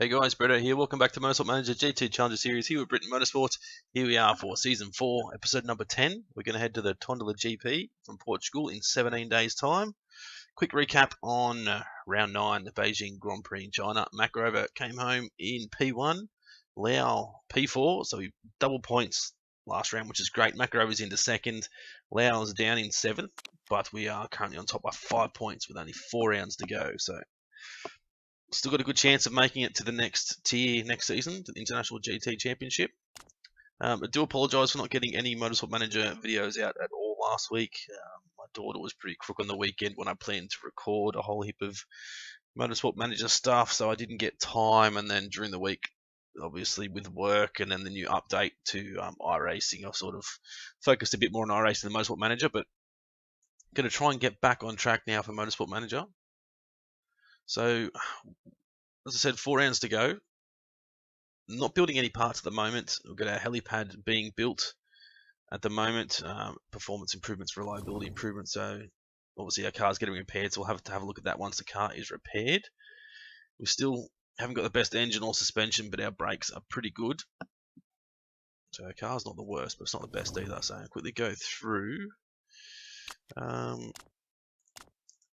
Hey guys, Bretto here. Welcome back to Motorsport Manager GT Challenger Series here with Britton Motorsport. Here we are for Season 4, Episode number 10. We're going to head to the Tondola GP from Portugal in 17 days' time. Quick recap on Round 9, the Beijing Grand Prix in China. Mac Rover came home in P1, Lau P4, so he double points last round, which is great. Mac Rover's into second, Lau is down in 7th, but we are currently on top by 5 points with only 4 rounds to go. So still got a good chance of making it to the next tier next season, to the International GT Championship. I do apologise for not getting any Motorsport Manager videos out at all last week. My daughter was pretty crook on the weekend when I planned to record a whole heap of Motorsport Manager stuff, so I didn't get time. And then during the week, obviously with work and then the new update to iRacing, I've sort of focused a bit more on iRacing than Motorsport Manager, but I'm going to try and get back on track now for Motorsport Manager. So, as I said, 4 rounds to go. Not building any parts at the moment. We've got our helipad being built at the moment. Performance improvements, reliability improvements. So, obviously, our car's getting repaired, so we'll have to have a look at that once the car is repaired. We still haven't got the best engine or suspension, but our brakes are pretty good. So, our car's not the worst, but it's not the best either. So, I'll quickly go through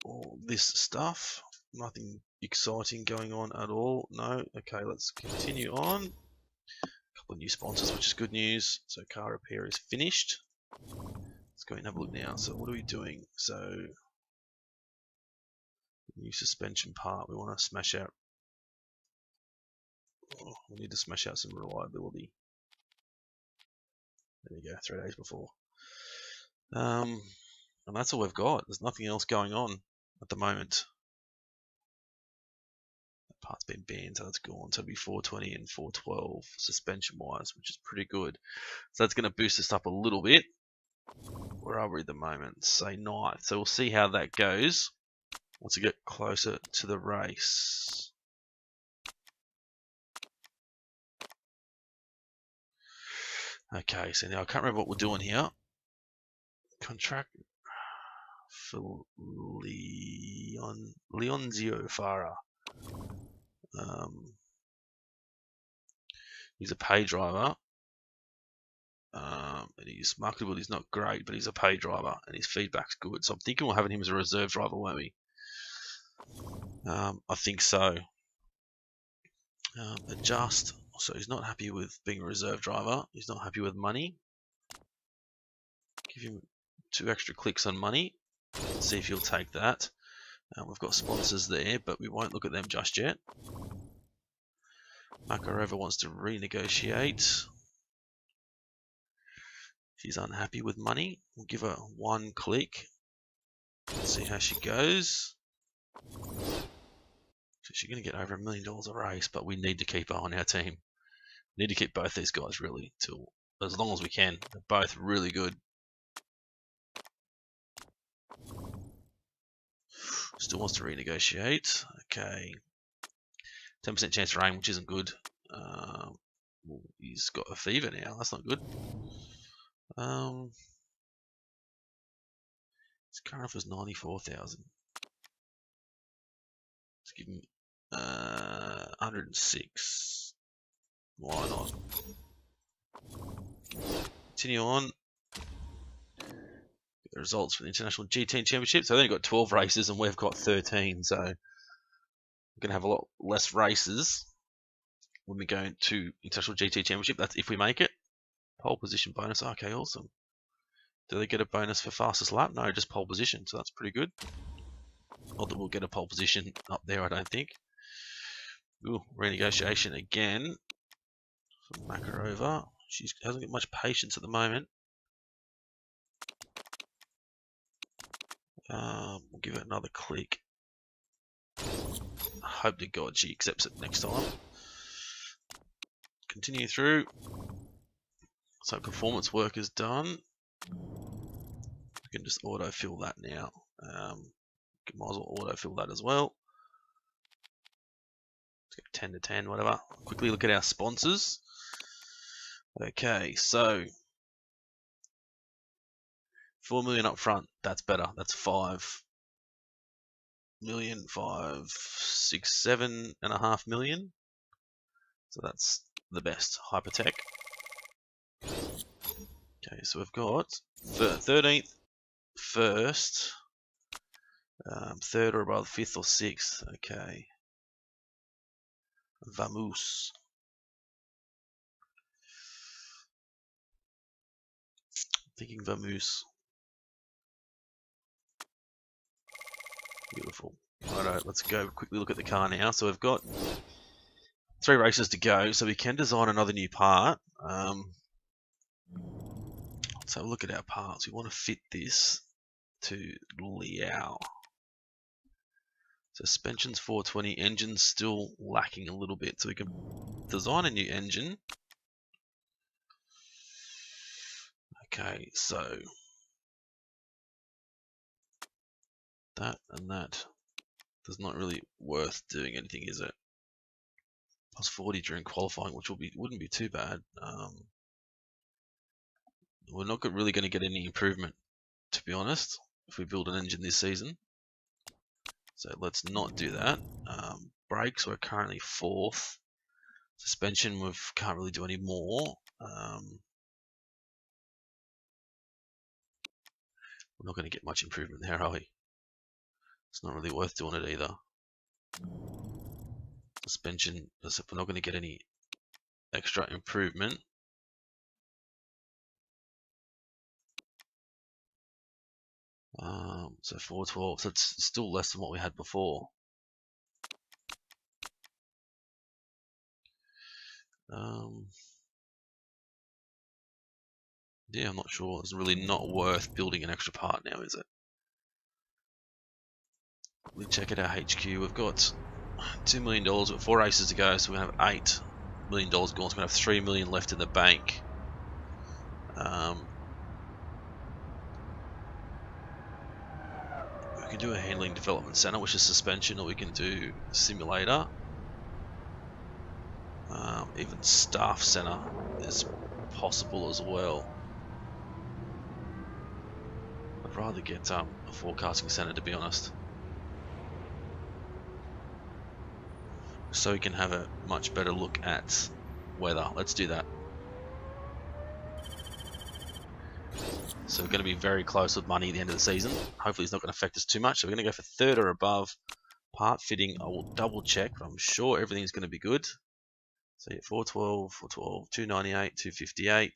all this stuff. Nothing exciting going on at all. No. Okay, let's continue on. A couple of new sponsors, which is good news. So car repair is finished. Let's go and have a look now. So what are we doing? So new suspension part. We want to smash out. Oh, we need to smash out some reliability. There we go. 3 days before. And that's all we've got. There's nothing else going on at the moment. Part's been banned, so that's gone. So it'll be 420 and 412 suspension wise, which is pretty good. So that's going to boost us up a little bit. Where are we at the moment? Say 9th. So we'll see how that goes once we get closer to the race. Okay, so now I can't remember what we're doing here. Contract for Leonzio Farah. He's a pay driver. And his marketability is not great, but he's a pay driver and his feedback's good. So I'm thinking we're having him as a reserve driver, won't we? I think so. Adjust. So he's not happy with being a reserve driver. He's not happy with money. Give him 2 extra clicks on money. See if he'll take that. We've got sponsors there, but we won't look at them just yet. Makarova wants to renegotiate. She's unhappy with money. We'll give her 1 click. Let's see how she goes. So she's going to get over $1 million a race, but we need to keep her on our team. We need to keep both these guys really till as long as we can. They're both really good. Still wants to renegotiate. Okay. 10% chance of rain, which isn't good. Well, he's got a fever now. That's not good. His current offer is 94,000. Let's give him 106. Why not? Continue on. The results for the International GT Championship. So they've only got 12 races and we've got 13. So we're going to have a lot less races when we go to International GT Championship. That's if we make it. Pole position bonus. Okay, awesome. Do they get a bonus for fastest lap? No, just pole position. So that's pretty good. Not that we'll get a pole position up there, I don't think. Ooh, renegotiation again. Makarova. She hasn't got much patience at the moment. We'll give it another click. I hope to God she accepts it next time. Continue through. So performance work is done. We can just autofill that now. Might as well autofill that as well. Let's go 10 to 10, whatever. Quickly look at our sponsors. Okay, so 4 million up front. That's better. That's 5 million, 5, 6, 7.5 million. So that's the best Hypertech. Okay, so we've got 13th, 1st, 3rd or above, 5th or 6th. Okay. Vamos. Thinking Vamos. Beautiful. Alright, let's go quickly look at the car now. So we've got 3 races to go, so we can design another new part. Let's have a look at our parts. We want to fit this to Liao. Suspension's 420, engine's still lacking a little bit, so we can design a new engine. Okay, so that and that is not really worth doing anything, is it? Plus 40 during qualifying, which wouldn't be too bad. We're not really going to get any improvement, to be honest, if we build an engine this season. So let's not do that. Brakes, we're currently 4th. Suspension, we can't really do any more. We're not going to get much improvement there, are we? It's not really worth doing it either. Suspension, we're not going to get any extra improvement. So 412, so it's still less than what we had before. Yeah, I'm not sure. It's really not worth building an extra part now, is it? We check at our HQ. We've got $2 million with 4 races to go, so we're going to have $8 million gone. So we're going to have $3 million left in the bank. We can do a handling development center, which is suspension, or we can do simulator. Even staff center is possible as well. I'd rather get a forecasting center, to be honest, so we can have a much better look at weather. Let's do that. So we're going to be very close with money at the end of the season. Hopefully it's not going to affect us too much. So we're going to go for 3rd or above. Part fitting, I will double check, but I'm sure everything's going to be good. So yeah, 412, 412, 298, 258,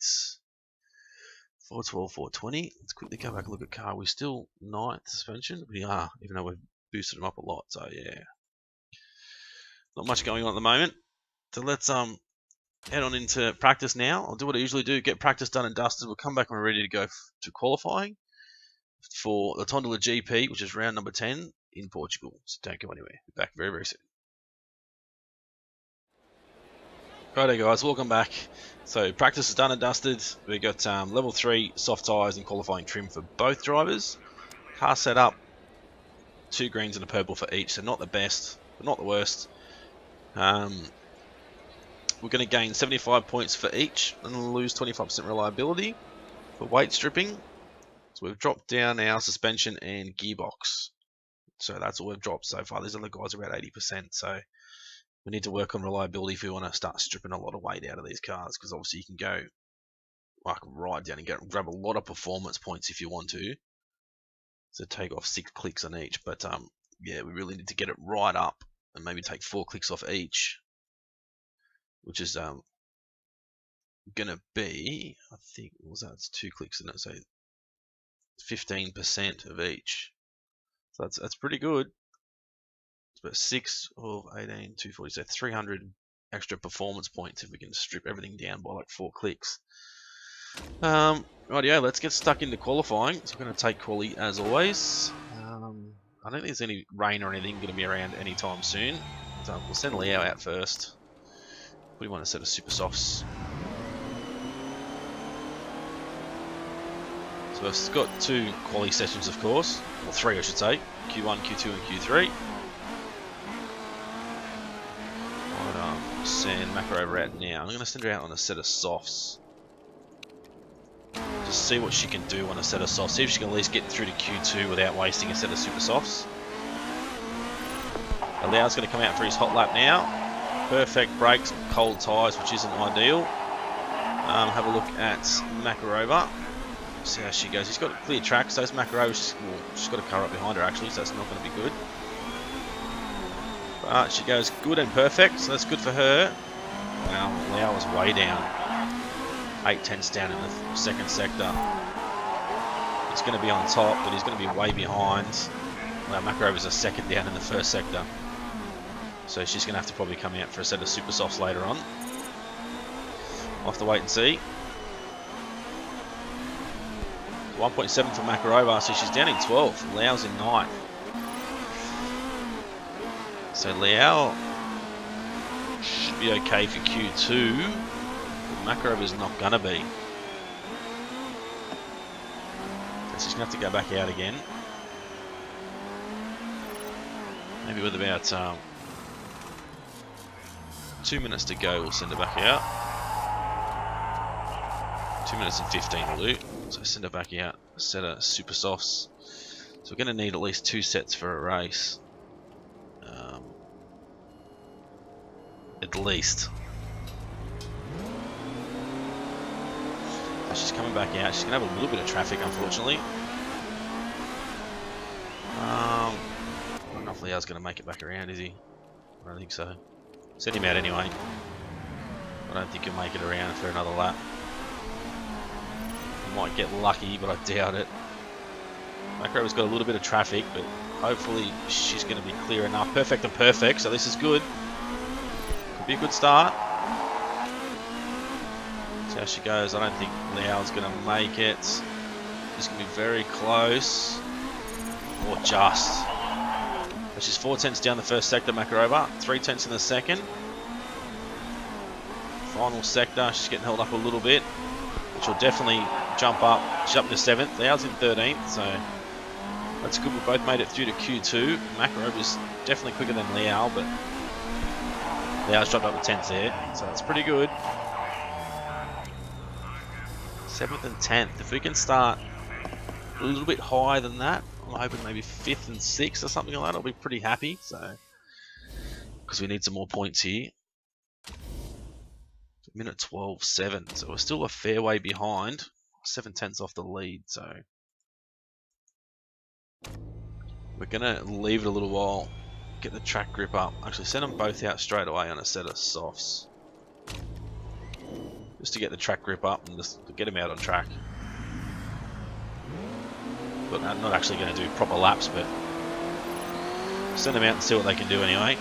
412, 420. Let's quickly go back and look at car. We're still 9th suspension. We are, even though we've boosted them up a lot. So yeah, not much going on at the moment. So let's head on into practice now. I'll do what I usually do, get practice done and dusted. We'll come back when we're ready to go to qualifying for the Tondola GP, which is round number 10 in Portugal. So don't go anywhere. Be back very, very soon. Righto guys, welcome back. So practice is done and dusted. We got level 3 soft tyres and qualifying trim for both drivers. Car set up, 2 greens and a purple for each, so not the best, but not the worst. We're going to gain 75 points for each and lose 25% reliability for weight stripping. So we've dropped down our suspension and gearbox. So that's all we've dropped so far. These other guys are about 80%. So we need to work on reliability if we want to start stripping a lot of weight out of these cars, because obviously you can go like right down and grab a lot of performance points if you want to. So take off 6 clicks on each. But yeah, we really need to get it right up and maybe take 4 clicks off each, which is gonna be, I think, what was that? It's 2 clicks in it, so 15% of each. So that's pretty good. It's about 6 of 18, 240, so 300 extra performance points if we can strip everything down by like 4 clicks. Rightio, let's get stuck into qualifying. So we're going to take quali as always. I don't think there's any rain or anything going to be around anytime soon. So we'll send Leo out first. We want a set of super softs. So we've got 2 quali sessions, of course, or 3 I should say, Q1, Q2 and Q3. I'll send Macro over out now. I'm going to send her out on a set of softs. Just see what she can do on a set of softs. See if she can at least get through to Q2 without wasting a set of super softs. Leo's going to come out for his hot lap now. perfect brakes, cold tyres, which isn't ideal. Have a look at Makarova. See how she goes. She's got a clear track, so it's Makarova. She's got a car up behind her actually, so that's not going to be good. But she goes good and perfect, so that's good for her. Wow, Lau was way down. 8/10 down in the second sector. He's going to be on top, but he's going to be way behind. Well, Makarova's a second down in the first sector. So she's going to have to probably come out for a set of super softs later on. We'll have to wait and see. 1.7 for Makarova, so she's down in 12th. Lau's in 9th. So Lau should be okay for Q2, but Makarova's not going to be. So she's going to have to go back out again. Maybe with about 2 minutes to go, we'll send her back out. 2 minutes and 15 will do. So send her back out, a set of super softs. So we're going to need at least 2 sets for a race. At least. So she's coming back out. She's going to have a little bit of traffic, unfortunately. I don't know if Leo's going to make it back around, is he? I don't think so. Send him out anyway. I don't think he'll make it around for another lap. He might get lucky, but I doubt it. Makarova's got a little bit of traffic, but hopefully she's going to be clear enough. Perfect and perfect, so this is good. Could be a good start. See how she goes. I don't think Liao's going to make it. She's going to be very close. Or just. But she's 4/10 down the first sector, Makarova. 3/10 in the second. Final sector, she's getting held up a little bit, which will definitely jump up. She's up to 7th. Liao's in 13th, so that's good. We both made it through to Q2. Makarova's definitely quicker than Liao, but Liao's dropped up to 10th there, so that's pretty good. 7th and 10th. If we can start a little bit higher than that, I'm hoping maybe 5th and 6th or something like that, I'll be pretty happy. So, because we need some more points here. Minute 12.7, so we're still a fair way behind. 7/10 off the lead, so we're gonna leave it a little while, get the track grip up. Actually, send them both out straight away on a set of softs, just to get the track grip up and just to get them out on track. But I'm not actually going to do proper laps, but send them out and see what they can do anyway.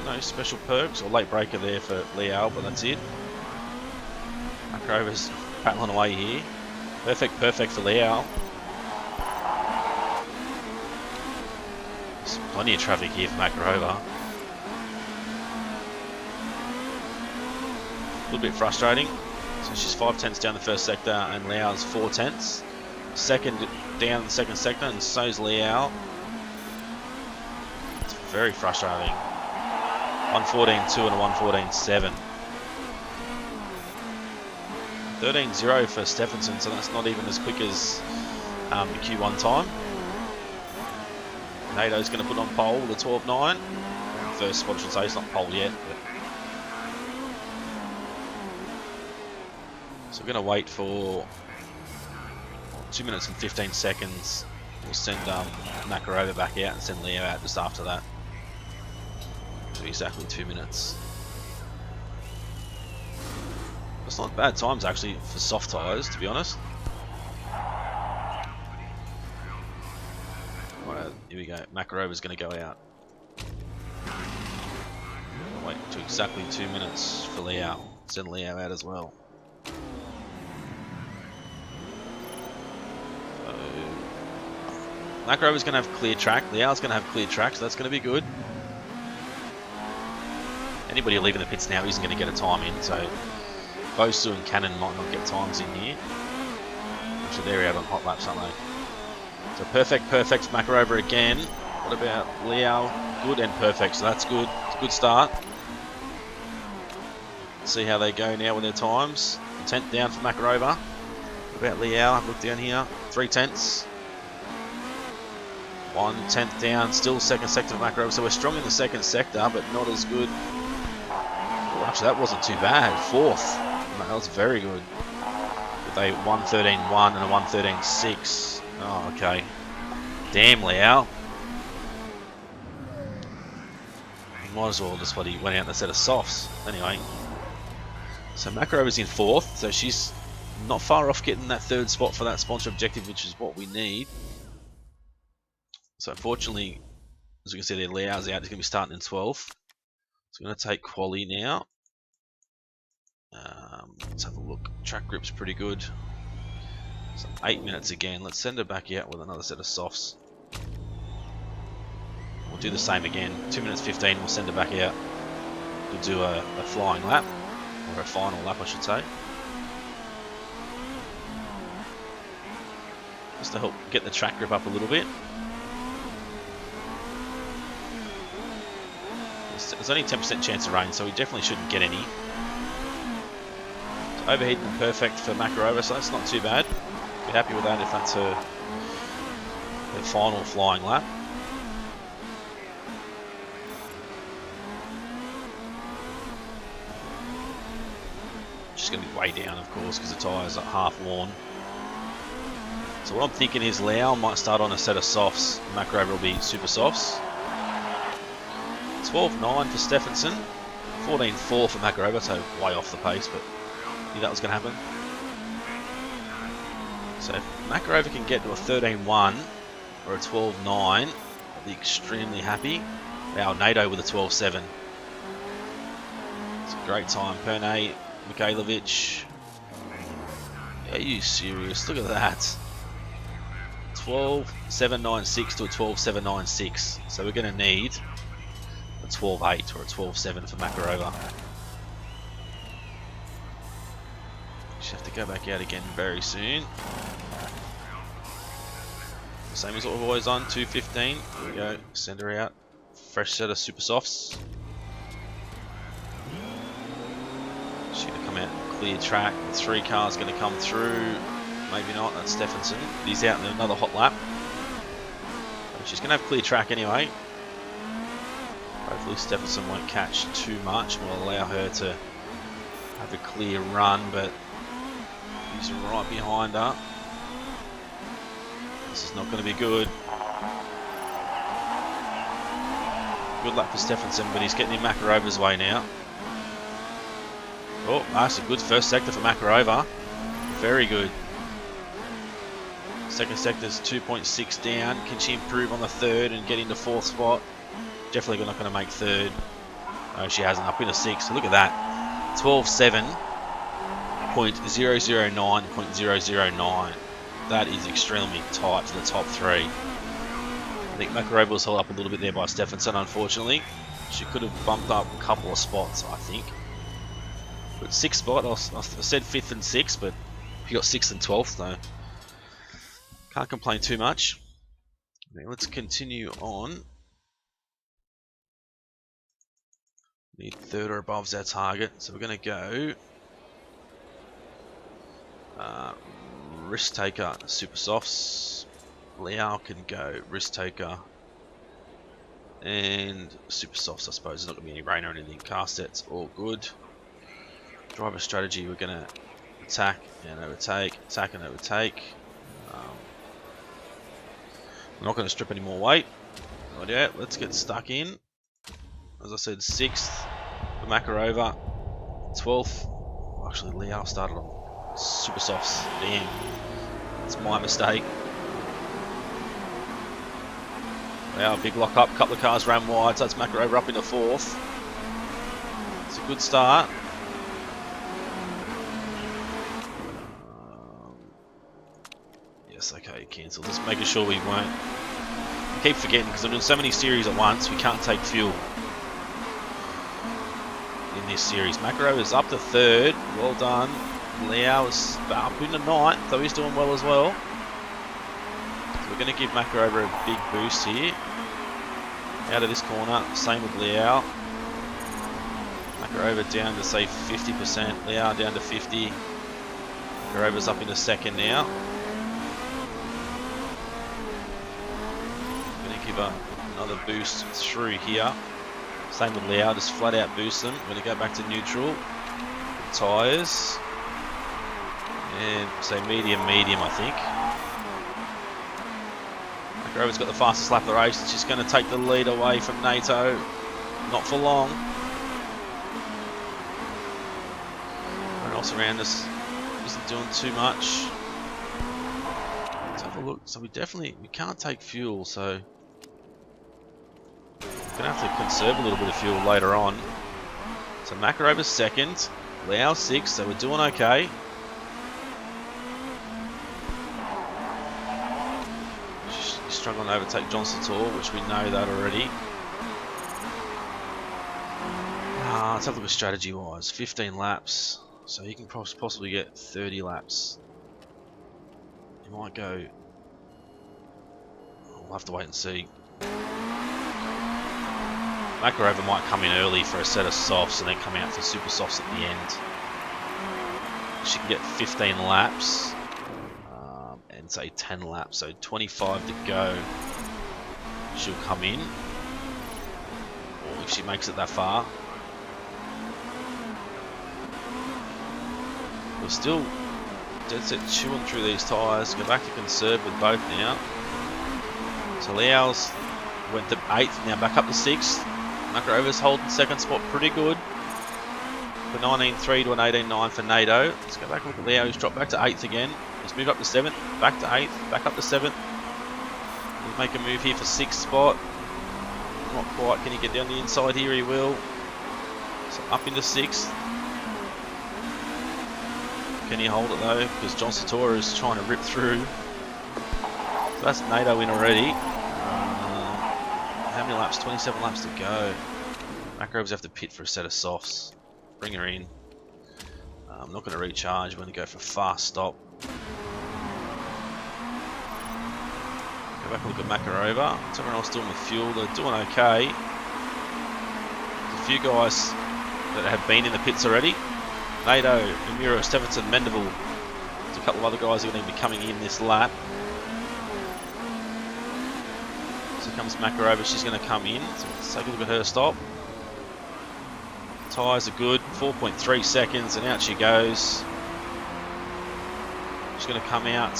No special perks or late breaker there for Liao, but that's it. Makarova's battling away here. Perfect for Liao. There's plenty of traffic here for Makarova. A little bit frustrating. So she's 5/10 down the first sector and Liao's 4/10. Second down in the second sector, and so's Liao. It's very frustrating. 1:14.2 and a 1:14.7. 13.0 for Stephenson, so that's not even as quick as the Q1 time. NATO's going to put on pole with a 12.9. First spot, I should say. It's not pole yet. But... so we're going to wait for 2 minutes and 15 seconds. We'll send Makarova back out and send Leo out just after that. So exactly 2 minutes. That's not bad times actually for soft tyres, to be honest. Alright, here we go. Makarova's going to go out. Wait to exactly 2 minutes for Leo. Send Leo out as well. So, Makarova's going to have clear track. Leo's going to have clear track, so that's going to be good. Anybody leaving the pits now isn't going to get a time in, so Bosu and Cannon might not get times in here. Actually, they're out on hot laps, aren't they? So perfect for Makarova again. What about Leo? Good and perfect, so that's good. It's a good start. Let's see how they go now with their times. 10th down for Makarova. What about Liao? Have a look down here. 3/10. 1/10 down. Still second sector for Makarova. So we're strong in the second sector, but not as good. Well, actually, that wasn't too bad. 4th. That was very good. With a 1:13.1 and a 1:13.6. Oh, okay. Damn, Liao. Might as well just went out and a set of softs. Anyway. So Makarova's in 4th. So she's not far off getting that 3rd spot for that sponsor objective, which is what we need. So unfortunately, as we can see there, Liao's out. He's going to be starting in 12th. So we're going to take quali now. Let's have a look. Track grip's pretty good. So 8 minutes again. Let's send her back out with another set of softs. We'll do the same again. 2 minutes 15. We'll send her back out to do a flying lap, or a final lap, I should say. Just to help get the track grip up a little bit. There's only 10% chance of rain, so we definitely shouldn't get any. So overheating perfect for Makarova, so that's not too bad. Be happy with that if that's her final flying lap. She's going to be way down, of course, because the tyres are half worn. So what I'm thinking is Liao might start on a set of softs. Makarova will be super softs. 12.9 for Stephenson, 14.4 for Makarova, so way off the pace, but I knew that was going to happen. So if Makarova can get to a 13.1 or a 12.9, I'll be extremely happy. Now NATO with a 12.7. It's a great time. Pernay, Mikhailovic. Are you serious? Look at that. 12.796 to a 12.796. So we're going to need a 12.8 or a 12.7 for Makarova. Just have to go back out again very soon. Same as what we've always done, 2.15. Here we go, send her out. Fresh set of super softs. She's going to come out and clear track. 3 cars going to come through. Maybe not, that's Stephenson. He's out in another hot lap. She's going to have clear track anyway. Hopefully Stephenson won't catch too much and will allow her to have a clear run, but he's right behind her. This is not going to be good. Good luck for Stephenson, but he's getting in Makarova's way now. Oh, that's a good first sector for Makarova. Very good. Second sector's 2.6 down. Can she improve on the 3rd and get into 4th spot? Definitely not going to make 3rd. No, she hasn't. Up into 6th. So look at that. 12.7.009.009. That is extremely tight for the top 3. I think Makarova was held up a little bit there by Stephenson, unfortunately. She could have bumped up a couple of spots, I think. But 6th spot, I said 5th and 6th, but he got 6th and 12th though. Can't complain too much. Now let's continue on. Need 3rd or above's our target, so we're going to go risk taker, super softs. Liao can go risk taker and super softs. I suppose there's not going to be any rain or anything. Car sets all good. Driver strategy, we're going to attack and overtake, attack and overtake. We're not going to strip any more weight. Not yet. Let's get stuck in. As I said, 6th for Makarova, 12th. Actually, Liao started on super softs. Damn, it's my mistake. Wow, big lock up. Couple of cars ran wide, so that's Makarova up into 4th. It's a good start. Yes, okay, cancel. Just making sure we won't. I keep forgetting because I'm doing so many series at once. We can't take fuel in this series. Makarova is up to 3rd. Well done. Liao is up into 9th, so he's doing well as well. So we're going to give Makarova a big boost here. Out of this corner, same with Liao. Makarova down to say 50%. Liao down to 50. Macarova's up into second now. Going to give her another boost through here. Same with Liao, just flat out boost them. Going to go back to neutral. Tyres. And say medium, I think. Macarova's got the fastest lap of the race, and she's going to take the lead away from NATO. Not for long. Everyone else around us isn't doing too much. Let's have a look. So we can't take fuel, so we're going to have to conserve a little bit of fuel later on. So Macarova's second, Liao sixth, so we're doing okay. She's struggling to overtake John Sator, which we know that already. Let's have a look at strategy-wise. 15 laps, so you can possibly get 30 laps. You might go. We'll have to wait and see. Macarova might come in early for a set of softs and then come out for super softs at the end. She can get 15 laps and say 10 laps, so 25 to go. She'll come in, or if she makes it that far. We're still dead set chewing through these tyres. Go back to conserve with both now. So Liao's went to 8th, now back up to 6th. Macarova's holding second spot pretty good. For 19.3 to an 18.9 for NATO. Let's go back and look at Liao, who's dropped back to 8th again. Let's move up to 7th, back to 8th, back up to 7th. We'll make a move here for 6th spot. Not quite, can he get down the inside here? He will. So up into 6th. Can he hold it though? Because John Sator is trying to rip through. So that's NATO in already. How many laps? 27 laps to go. Macarovas have to pit for a set of softs. Bring her in. I'm not going to recharge. We're going to go for a fast stop. Go back and look at Macarova. What's everyone else doing with fuel? They're doing okay. There's a few guys that have been in the pits already. NATO, Umura, Stephenson, Mendeville. There's a couple of other guys who are going to be coming in this lap. So comes Macarova, she's going to come in. So let's take a look at her stop. Tyres are good, 4.3 seconds, and out she goes. She's going to come out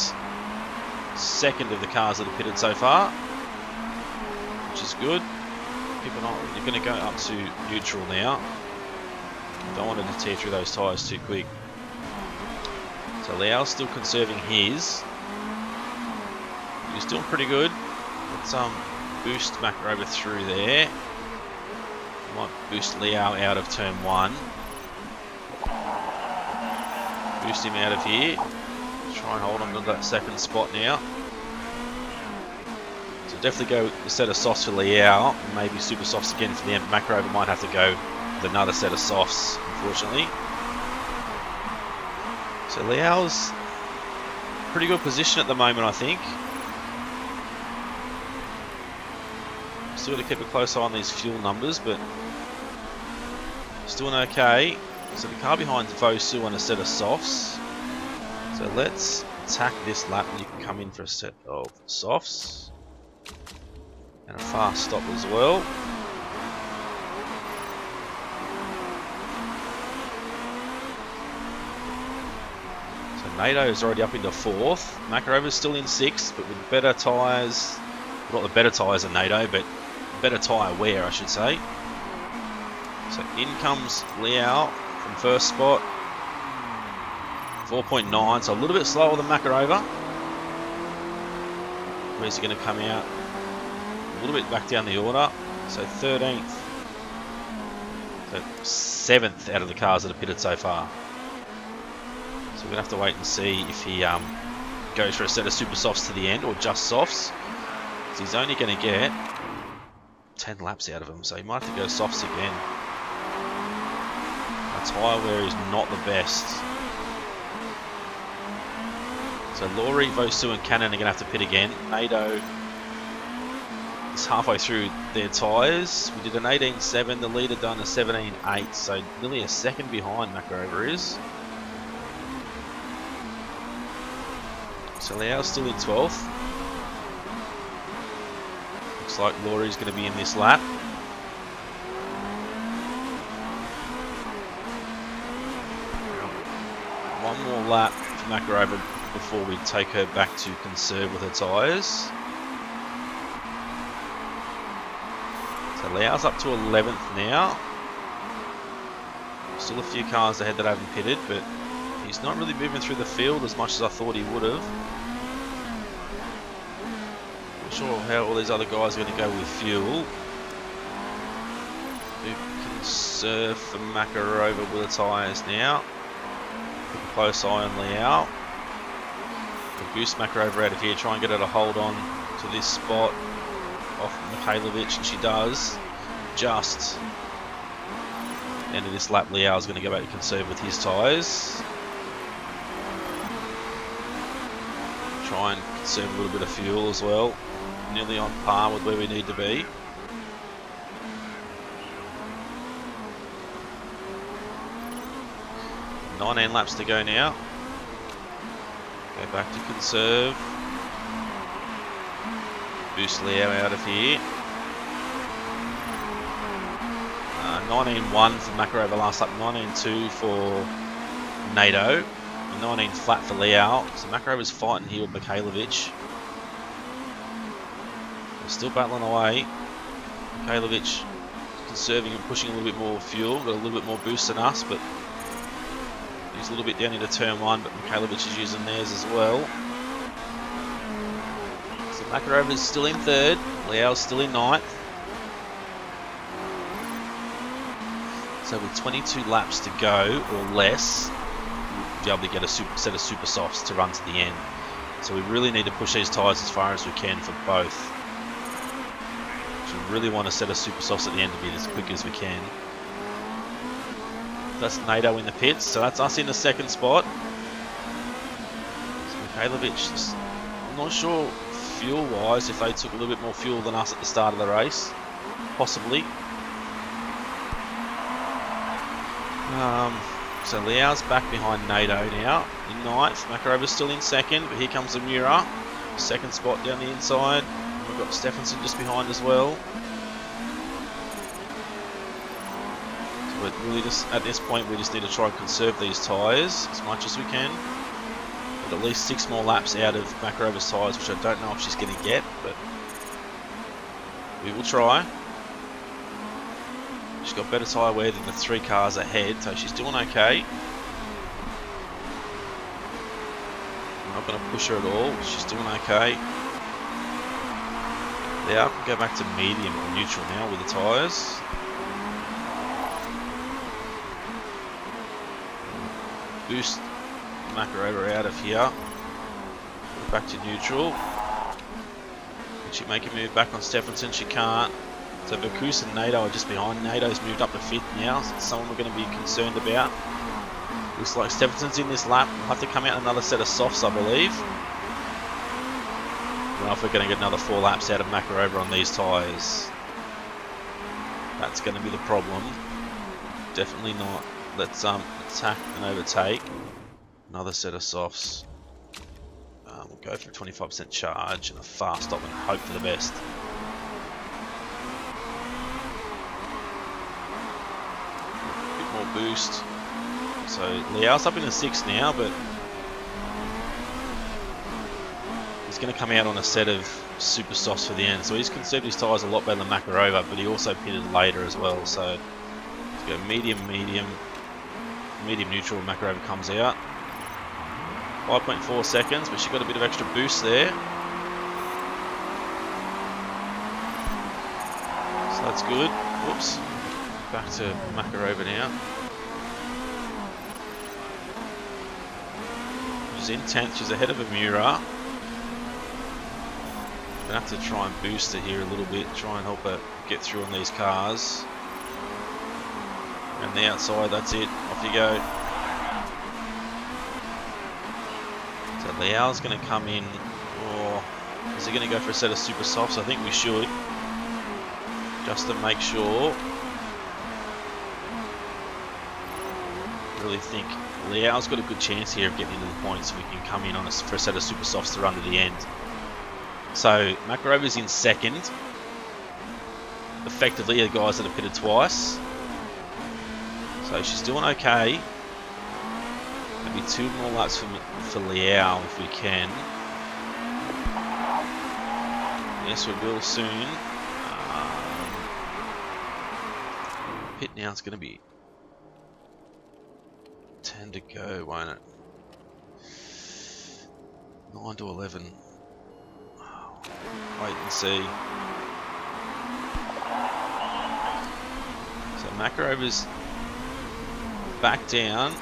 second of the cars that have pitted so far, which is good. Keep an eye. You're going to go up to neutral now. Don't want her to tear through those tyres too quick. So Liao's still conserving his. He's doing pretty good. Let's boost Macarova through there. Might boost Liao out of turn 1. Boost him out of here. Try and hold on to that second spot now. So definitely go a set of softs for Liao. Maybe super softs again for the end. Macarova might have to go with another set of softs, unfortunately. So Liao's pretty good position at the moment, I think. Still got to keep a close eye on these fuel numbers, but still doing okay. So the car behind Vosu on a set of softs. So let's attack this lap, and you can come in for a set of softs and a fast stop as well. So NATO is already up into 4th. Macarova's still in 6th, but with better tyres. Not the better tyres than NATO, but better tyre wear, I should say. So in comes Liao from first spot. 4.9, so a little bit slower than Macarova. Where's he going to come out? A little bit back down the order. So 13th. So 7th out of the cars that have pitted so far. So we're going to have to wait and see if he goes for a set of super softs to the end or just softs. So he's only going to get 10 laps out of him, so he might have to go softs again. That tyre wear is not the best. So Laurie, Vosu and Cannon are going to have to pit again. NATO is halfway through their tyres. We did an 18.7, the leader done a 17.8, so nearly a second behind Macarova is. So Liao's still in 12th. Looks like Laurie's going to be in this lap. One more lap for Makarova before we take her back to conserve with her tyres. So Liao's up to 11th now. Still a few cars ahead that haven't pitted, but he's not really moving through the field as much as I thought he would have. Not sure how all these other guys are going to go with fuel. We conserve for Makarova with the tyres now. Keep a close eye on Liao. We'll boost Makarova out of here, try and get her to hold on to this spot off Mikhailovic, and she does. Just end of this lap, Liao is going to go back to conserve with his tyres. Try and conserve a little bit of fuel as well. Nearly on par with where we need to be. Nine laps to go now. Go back to conserve. Boost Liao out of here. 19.1 for Makarova last lap, 19.2 for NATO, and 19 flat for Liao. So Makarova's fighting here with Mikhailovic. They're still battling away. Mikhailovic conserving and pushing a little bit more fuel, got a little bit more boost than us, but he's a little bit down into turn 1, but Mikhailovic is using theirs as well. So Makarova's still in 3rd, Liao's still in 9th. So with 22 laps to go or less, we'll be able to get a set of super softs to run to the end. So we really need to push these tyres as far as we can for both. So we really want a set of super softs at the end to be as quick as we can. That's NATO in the pits, so that's us in the 2nd spot. So Mikhailovic, I'm not sure fuel-wise if they took a little bit more fuel than us at the start of the race. Possibly. So Liao's back behind NATO now in 9th. Makarova's still in 2nd, but here comes Amira. 2nd spot down the inside. We've got Stephenson just behind as well. So we're really just at this point we just need to try and conserve these tyres as much as we can. With at least 6 more laps out of Makarova's tyres, which I don't know if she's going to get, but we will try. She's got better tyre wear than the 3 cars ahead, so she's doing okay. I'm not going to push her at all, she's doing okay. Now I can go back to medium or neutral now with the tyres. Boost Makarova out of here. Go back to neutral. Can she make a move back on Stephenson? She can't. So Bakus and NATO are just behind. NATO's moved up to 5th now, so it's someone we're going to be concerned about. Looks like Stephenson's in this lap. We'll have to come out another set of softs, I believe. I don't know if we're going to get another 4 laps out of Makarova on these tyres. That's going to be the problem. Definitely not. Let's attack and overtake. Another set of softs. We'll go for a 25% charge and a fast stop and hope for the best. Boost. So Liao's up in the 6th now, but he's going to come out on a set of super softs for the end. So he's conserved his tyres a lot better than Makarova, but he also pitted later as well. So let's go medium, neutral when Makarova comes out. 5.4 seconds, but she got a bit of extra boost there. So that's good. Whoops. Back to Makarova now. She's in 10th, she's ahead of Amira. Gonna have to try and boost her here a little bit, try and help her get through on these cars. And the outside, that's it, off you go. So Liao's gonna come in, or is he gonna go for a set of super softs? I think we should, just to make sure. Really think Liao's got a good chance here of getting into the points if we can come in on for a set of super softs to run to the end. So Makarova's in second. Effectively, the guys that have pitted twice. So she's doing okay. Maybe 2 more laps for Liao if we can. Yes, we will soon. Pit now it's going to be 10 to go, won't it? 9 to 11. Wait and see. So Makarova's back down.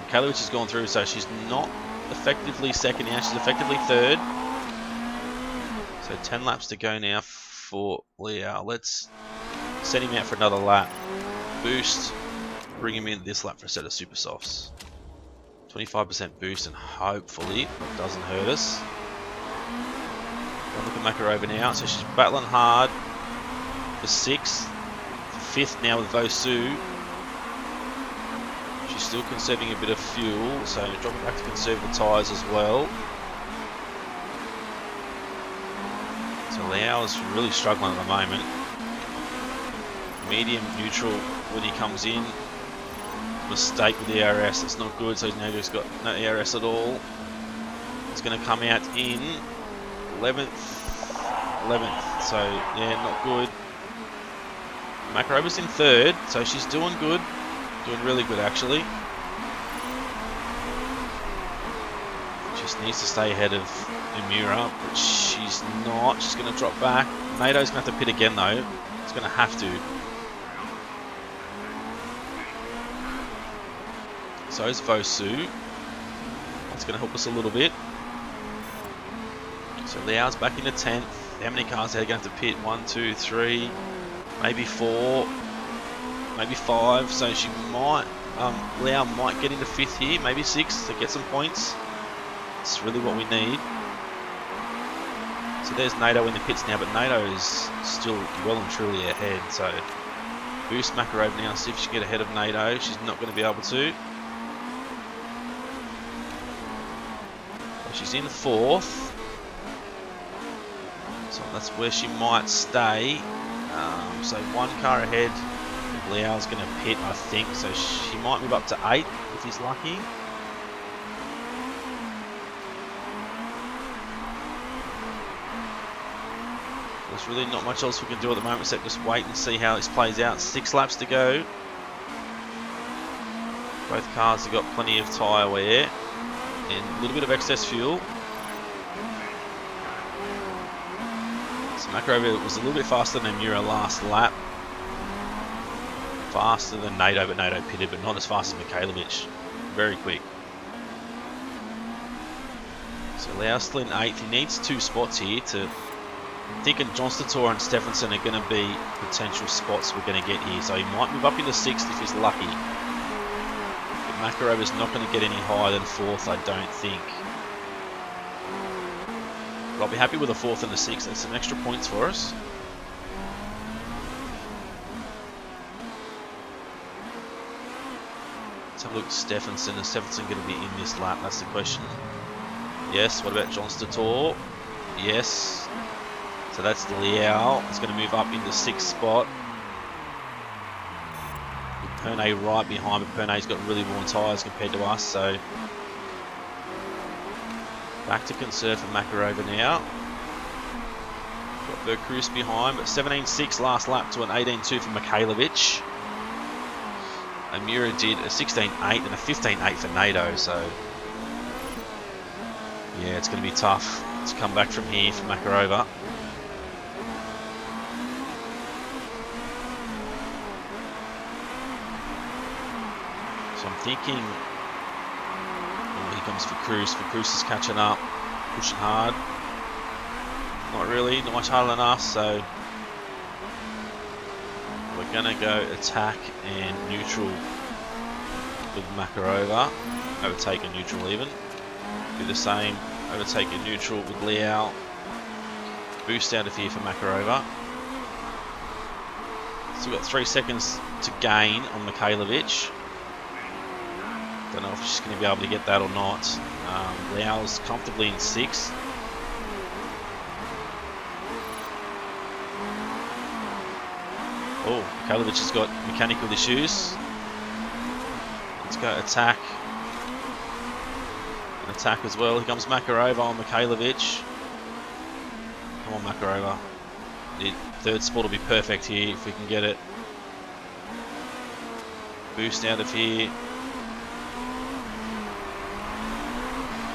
Kalowicz has gone through, so she's not effectively second now, she's effectively third. So 10 laps to go now for Liao. Let's send him out for another lap. Boost, bring him in this lap for a set of super softs. 25% boost, and hopefully it doesn't hurt us. Look at Makarova now, so she's battling hard for 6th, 5th now with Vosu. She's still conserving a bit of fuel, so dropping back to conserve the tyres as well. So Liao is really struggling at the moment. Medium, neutral when he comes in. Mistake with the ERS, that's not good, so now he's got no ERS at all. It's going to come out in 11th, so yeah, not good. Makarova's in 3rd, so she's doing good. Doing really good actually. Just needs to stay ahead of Emira, but she's not. She's going to drop back. NATO's going to have to pit again though. It's going to have to. So is Vosu. That's going to help us a little bit. So Liao's back into 10th. How many cars are they going to have to pit? 1, 2, 3, maybe 4. Maybe 5, so she might, Liao might get into 5th here, maybe 6th to get some points. It's really what we need. So there's NATO in the pits now, but NATO is still well and truly ahead. So boost Makarova now, see if she can get ahead of NATO. She's not going to be able to. She's in 4th, so that's where she might stay. So 1 car ahead. Liao's going to pit, I think, so she might move up to 8 if he's lucky. There's really not much else we can do at the moment except just wait and see how this plays out. 6 laps to go. Both cars have got plenty of tyre wear and a little bit of excess fuel. So Makarova was a little bit faster than Emira last lap. Faster than NATO, but NATO pitted, but not as fast as Mikhailovic. Very quick. So Liao's still in 8th. He needs 2 spots here to... I'm thinking John Stator and Stephenson are going to be potential spots we're going to get here. So he might move up into 6th if he's lucky. But Makarova's not going to get any higher than 4th, I don't think. But I'll be happy with a 4th and a 6th. That's some extra points for us. Let's have a look at Stephenson. Is Stephenson going to be in this lap? That's the question. Yes. What about John Stator? Yes. So that's Liao. It's going to move up into 6th spot. With Pernay right behind, but Pernay's got really worn tyres compared to us. So back to conserve for Makarova now. Got Vercruz behind, but 17.6 last lap to an 18.2 for Mikhailovic. Emira did a 16.8 and a 15.8 for NATO, so yeah, it's going to be tough to come back from here for Makarova. So I'm thinking, oh, here comes Vercruz. Vercruz is catching up, pushing hard. Not really, not much harder than us, so we're going to go attack and neutral with Makarova. Overtake and neutral even. Do the same, overtake and neutral with Liao. Boost out of here for Makarova. Still got 3 seconds to gain on Mikhailovic. Don't know if she's going to be able to get that or not. Liao's comfortably in 6th. Oh, Mikhailovic has got mechanical issues. Let's go attack. An attack as well. Here comes Makarova on Mikhailovic. Come on, Makarova. The 3rd spot will be perfect here if we can get it. Boost out of here.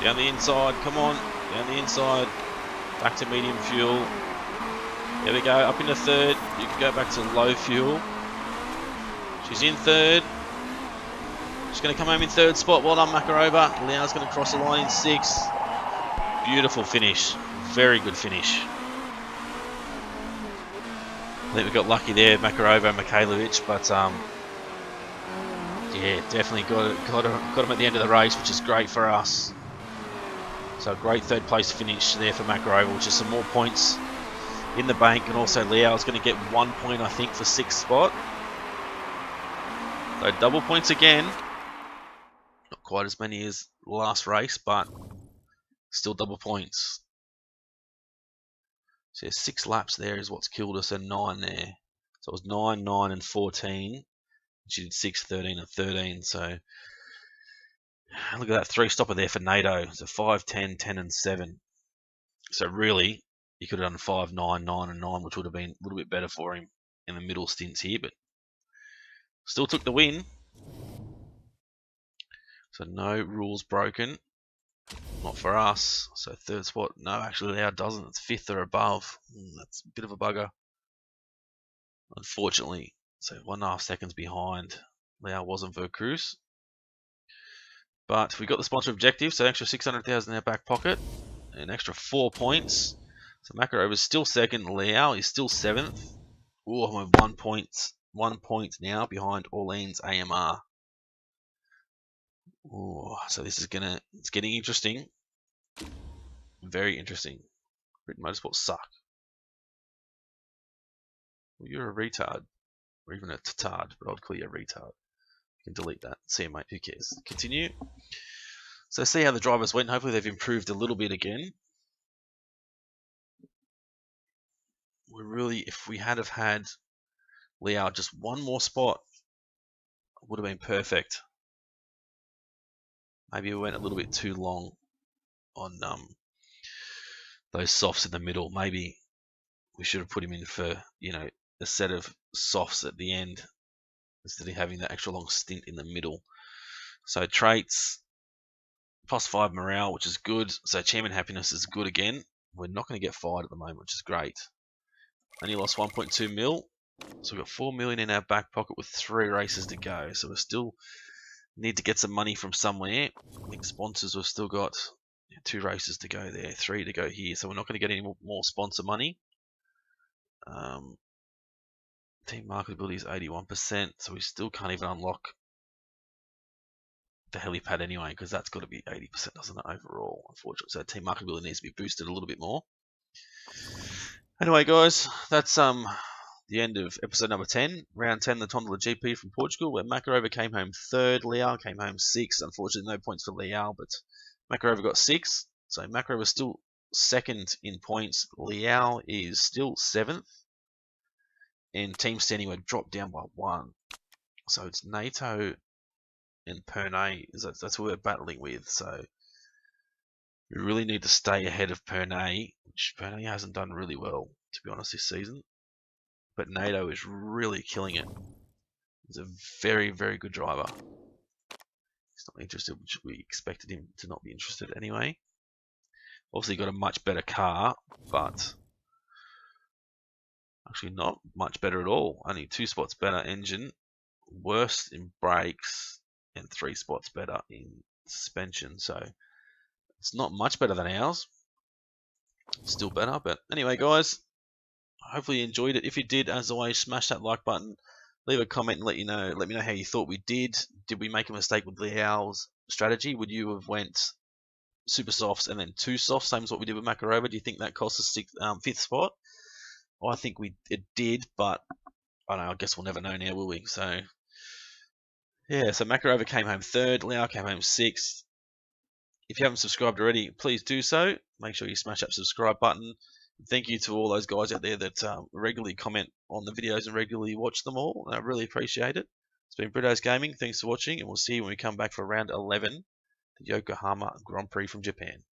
Down the inside, come on. Down the inside. Back to medium fuel. There we go, up into 3rd. You can go back to low fuel. She's in 3rd. She's going to come home in 3rd spot. Well done, Makarova. Liao's going to cross the line in 6th. Beautiful finish. Very good finish. I think we got lucky there, Makarova and Mikhailovic, but yeah, definitely got him at the end of the race, which is great for us. So a great 3rd place finish there for Makarova, which is some more points in the bank, and also Liao is going to get 1 point, I think, for 6th spot. So double points again. Not quite as many as last race, but still double points. So 6 laps there is what's killed us, and 9 there. So it was 9, 9, and 14. She did 6, 13, and 13. So look at that 3-stopper there for NATO. So 5, 10, 10, and 7. So really, he could have done 5, 9, 9, and 9, which would have been a little bit better for him in the middle stints here, but still took the win. So no rules broken. Not for us. So 3rd spot. No, actually Liao doesn't. It's 5th or above. That's a bit of a bugger, unfortunately. So 1.5 seconds behind. Liao wasn't Vercruz. But we got the sponsor objective, so extra 600,000 in our back pocket. An extra 4 points. So Makarov is still 2nd. Liao is still 7th. Oh, I'm 1 point now behind Orleans AMR. Oh, so this is it's getting interesting. Very interesting. Britton Motorsport suck. Well, you're a retard. Or even a tatard, but I'd call you a retard. You can delete that. See you, mate. Who cares? Continue. So see how the drivers went. Hopefully they've improved a little bit again. If we had Liao just 1 more spot, it would have been perfect. Maybe we went a little bit too long on those softs in the middle. Maybe we should have put him in for, a set of softs at the end instead of having that extra long stint in the middle. So traits, +5 morale, which is good. So chairman happiness is good again. We're not going to get fired at the moment, which is great. Only lost 1.2 mil. So we've got 4 million in our back pocket with 3 races to go. So we still need to get some money from somewhere. I think sponsors, we've still got 2 races to go there, 3 to go here. So we're not going to get any more sponsor money. Team marketability is 81%, so we still can't even unlock the helipad anyway, because that's got to be 80%, doesn't it, overall, unfortunately. So team marketability needs to be boosted a little bit more. Anyway, guys, that's the end of episode number 10, round 10, the Tondola GP from Portugal, where Makarova came home 3rd, Liao came home 6th. Unfortunately, no points for Liao, but Makarova got 6th, so Makarova is still 2nd in points. Liao is still 7th. And team standing were dropped down by 1. So it's NATO and Pernay. That's what we're battling with. So we really need to stay ahead of Pernay, which Pernay hasn't done really well, to be honest, this season. But NATO is really killing it. He's a very, very good driver. He's not interested, which we expected him to not be interested anyway. Obviously got a much better car, but actually not much better at all. Only 2 spots better engine, worse in brakes, and 3 spots better in suspension. So it's not much better than ours. Still better, but anyway, guys, hopefully you enjoyed it. If you did, as always, smash that like button. Leave a comment and let me know how you thought we did. Did we make a mistake with Liao's strategy? Would you have went super softs and then 2 softs, same as what we did with Makarova? Do you think that cost us 5th spot? Well, I think it did, but I don't know. I guess we'll never know now, will we? So Yeah, so Makarova came home third, Lau came home sixth. If you haven't subscribed already, please do so. Make sure you smash that subscribe button. Thank you to all those guys out there that regularly comment on the videos and regularly watch them all. I really appreciate it. It's been Britto's Gaming. Thanks for watching, and we'll see you when we come back for round 11, the Yokohama Grand Prix from Japan.